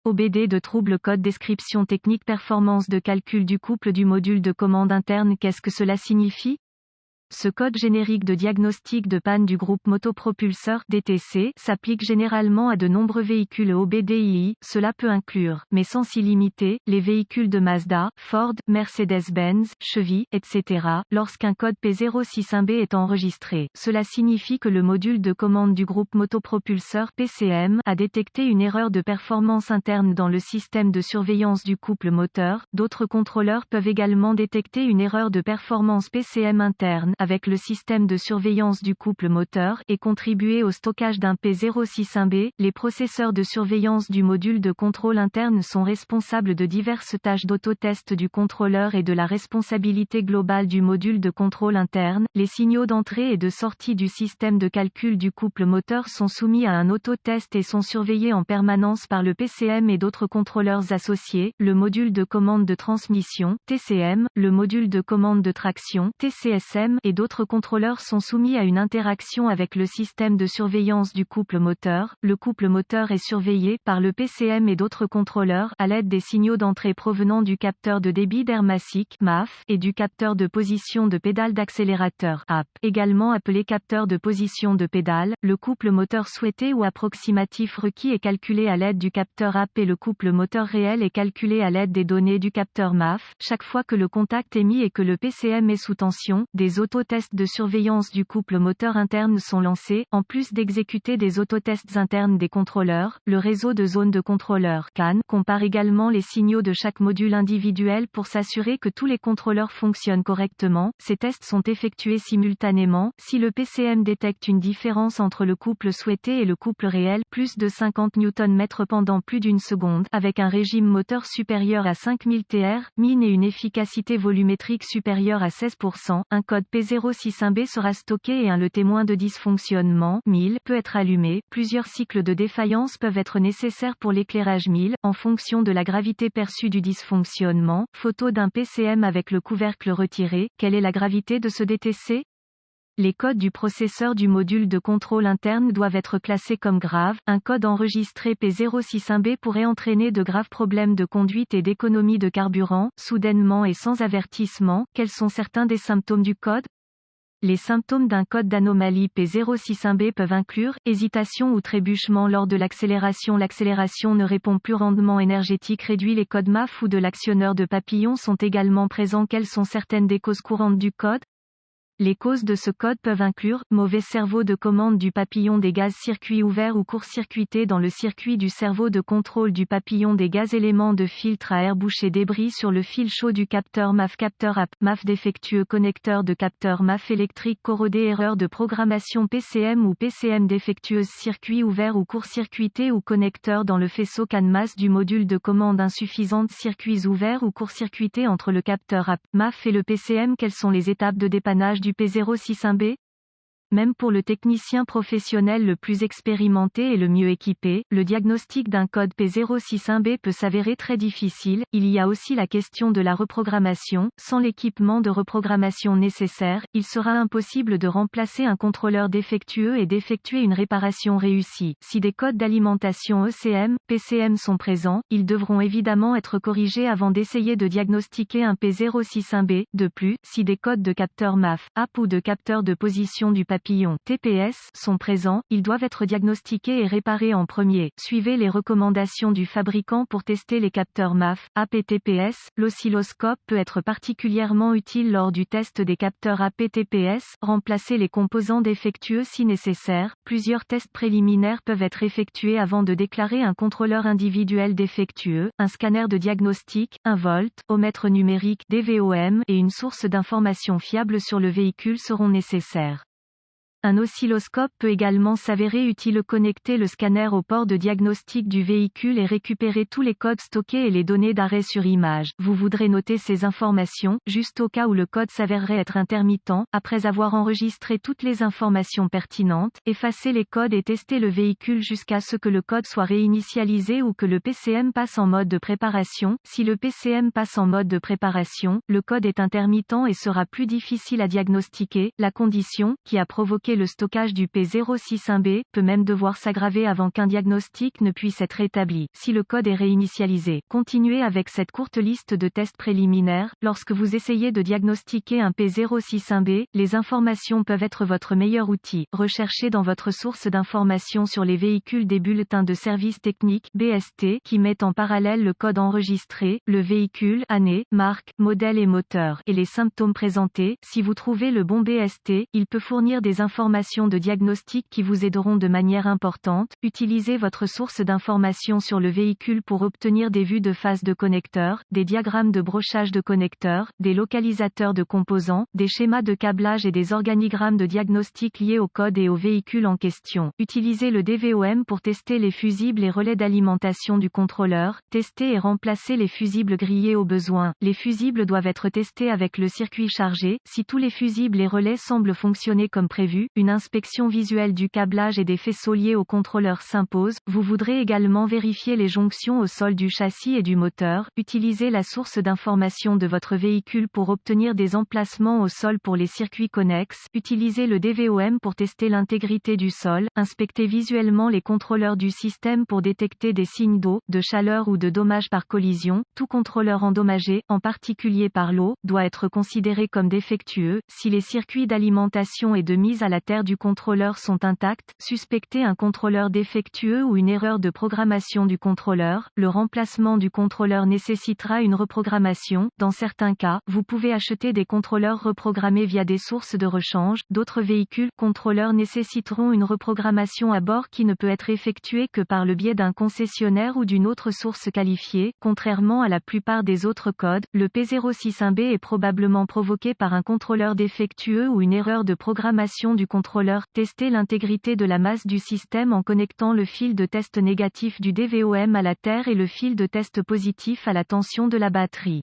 OBD de trouble code description technique performance de calcul du couple du module de commande interne. Qu'est-ce que cela signifie? Ce code générique de diagnostic de panne du groupe motopropulseur DTC s'applique généralement à de nombreux véhicules OBDII, cela peut inclure, mais sans s'y limiter, les véhicules de Mazda, Ford, Mercedes-Benz, Chevy, etc. Lorsqu'un code P06.1B est enregistré, cela signifie que le module de commande du groupe motopropulseur PCM a détecté une erreur de performance interne dans le système de surveillance du couple moteur. D'autres contrôleurs peuvent également détecter une erreur de performance PCM interne avec le système de surveillance du couple moteur et contribuer au stockage d'un P06.1B. Les processeurs de surveillance du module de contrôle interne sont responsables de diverses tâches d'autotest du contrôleur et de la responsabilité globale du module de contrôle interne. Les signaux d'entrée et de sortie du système de calcul du couple moteur sont soumis à un autotest et sont surveillés en permanence par le PCM et d'autres contrôleurs associés, le module de commande de transmission, TCM, le module de commande de traction, TCSM, et d'autres contrôleurs sont soumis à une interaction avec le système de surveillance du couple moteur. Le couple moteur est surveillé par le PCM et d'autres contrôleurs à l'aide des signaux d'entrée provenant du capteur de débit d'air massique (MAF) et du capteur de position de pédale d'accélérateur (AP), également appelé capteur de position de pédale. Le couple moteur souhaité ou approximatif requis est calculé à l'aide du capteur AP et le couple moteur réel est calculé à l'aide des données du capteur MAF. Chaque fois que le contact est mis et que le PCM est sous tension, des autotests de surveillance du couple moteur interne sont lancés, en plus d'exécuter des autotests internes des contrôleurs. Le réseau de zones de contrôleurs (CAN) compare également les signaux de chaque module individuel pour s'assurer que tous les contrôleurs fonctionnent correctement. Ces tests sont effectués simultanément. Si le PCM détecte une différence entre le couple souhaité et le couple réel, plus de 50 Nm pendant plus d'une seconde, avec un régime moteur supérieur à 5000 Tr, min et une efficacité volumétrique supérieure à 16%, un code P06.1B sera stocké et le témoin de dysfonctionnement 1000 peut être allumé. Plusieurs cycles de défaillance peuvent être nécessaires pour l'éclairage 1000, en fonction de la gravité perçue du dysfonctionnement. Photo d'un PCM avec le couvercle retiré. Quelle est la gravité de ce DTC? Les codes du processeur du module de contrôle interne doivent être classés comme graves. Un code enregistré P06.1B pourrait entraîner de graves problèmes de conduite et d'économie de carburant, soudainement et sans avertissement. Quels sont certains des symptômes du code? Les symptômes d'un code d'anomalie P06.1B peuvent inclure hésitation ou trébuchement lors de l'accélération. L'accélération ne répond plus, rendement énergétique réduit. Les codes MAF ou de l'actionneur de papillon sont également présents. Quelles sont certaines des causes courantes du code? Les causes de ce code peuvent inclure mauvais cerveau de commande du papillon des gaz, circuit ouvert ou court-circuité dans le circuit du cerveau de contrôle du papillon des gaz, éléments de filtre à air bouché, débris sur le fil chaud du capteur MAF, capteur AP, MAF défectueux, connecteur de capteur MAF électrique corrodé, erreur de programmation PCM ou PCM défectueuse, circuit ouvert ou court-circuité ou connecteur dans le faisceau CAN-MAS du module de commande insuffisante, circuits ouverts ou court-circuités entre le capteur AP, MAF et le PCM. Quelles sont les étapes de dépannage du P06.1B? Même pour le technicien professionnel le plus expérimenté et le mieux équipé, le diagnostic d'un code P06.1B peut s'avérer très difficile. Il y a aussi la question de la reprogrammation. Sans l'équipement de reprogrammation nécessaire, il sera impossible de remplacer un contrôleur défectueux et d'effectuer une réparation réussie. Si des codes d'alimentation ECM, PCM sont présents, ils devront évidemment être corrigés avant d'essayer de diagnostiquer un P06.1B. De plus, si des codes de capteur MAF, AP ou de capteur de position du papillon TPS sont présents, ils doivent être diagnostiqués et réparés en premier. Suivez les recommandations du fabricant pour tester les capteurs MAF, AP et TPS. L'oscilloscope peut être particulièrement utile lors du test des capteurs AP TPS. Remplacer les composants défectueux si nécessaire. Plusieurs tests préliminaires peuvent être effectués avant de déclarer un contrôleur individuel défectueux. Un scanner de diagnostic, un voltomètre numérique DVOM et une source d'information fiable sur le véhicule seront nécessaires. Un oscilloscope peut également s'avérer utile. Connecter le scanner au port de diagnostic du véhicule et récupérer tous les codes stockés et les données d'arrêt sur image. Vous voudrez noter ces informations, juste au cas où le code s'avérerait être intermittent. Après avoir enregistré toutes les informations pertinentes, effacez les codes et testez le véhicule jusqu'à ce que le code soit réinitialisé ou que le PCM passe en mode de préparation. Si le PCM passe en mode de préparation, le code est intermittent et sera plus difficile à diagnostiquer. La condition, qui a provoqué bloquer le stockage du P061B, peut même devoir s'aggraver avant qu'un diagnostic ne puisse être établi. Si le code est réinitialisé, continuez avec cette courte liste de tests préliminaires. Lorsque vous essayez de diagnostiquer un P061B, les informations peuvent être votre meilleur outil. Recherchez dans votre source d'informations sur les véhicules des bulletins de service technique (BST) qui mettent en parallèle le code enregistré, le véhicule, année, marque, modèle et moteur, et les symptômes présentés. Si vous trouvez le bon BST, il peut fournir des informations de diagnostic qui vous aideront de manière importante. Utilisez votre source d'informations sur le véhicule pour obtenir des vues de phase de connecteurs, des diagrammes de brochage de connecteurs, des localisateurs de composants, des schémas de câblage et des organigrammes de diagnostic liés au code et au véhicule en question. Utilisez le DVOM pour tester les fusibles et relais d'alimentation du contrôleur. Tester et remplacer les fusibles grillés au besoin. Les fusibles doivent être testés avec le circuit chargé. Si tous les fusibles et relais semblent fonctionner comme prévu, une inspection visuelle du câblage et des faisceaux liés au contrôleur s'impose. Vous voudrez également vérifier les jonctions au sol du châssis et du moteur. Utilisez la source d'information de votre véhicule pour obtenir des emplacements au sol pour les circuits connexes. Utilisez le DVOM pour tester l'intégrité du sol. Inspectez visuellement les contrôleurs du système pour détecter des signes d'eau, de chaleur ou de dommages par collision. Tout contrôleur endommagé, en particulier par l'eau, doit être considéré comme défectueux. Si les circuits d'alimentation et de mise à la terre du contrôleur sont intacts, suspectez un contrôleur défectueux ou une erreur de programmation du contrôleur. Le remplacement du contrôleur nécessitera une reprogrammation. Dans certains cas, vous pouvez acheter des contrôleurs reprogrammés via des sources de rechange. D'autres véhicules contrôleurs nécessiteront une reprogrammation à bord qui ne peut être effectuée que par le biais d'un concessionnaire ou d'une autre source qualifiée. Contrairement à la plupart des autres codes, le P061B est probablement provoqué par un contrôleur défectueux ou une erreur de programmation du contrôleur. Testez l'intégrité de la masse du système en connectant le fil de test négatif du DVOM à la terre et le fil de test positif à la tension de la batterie.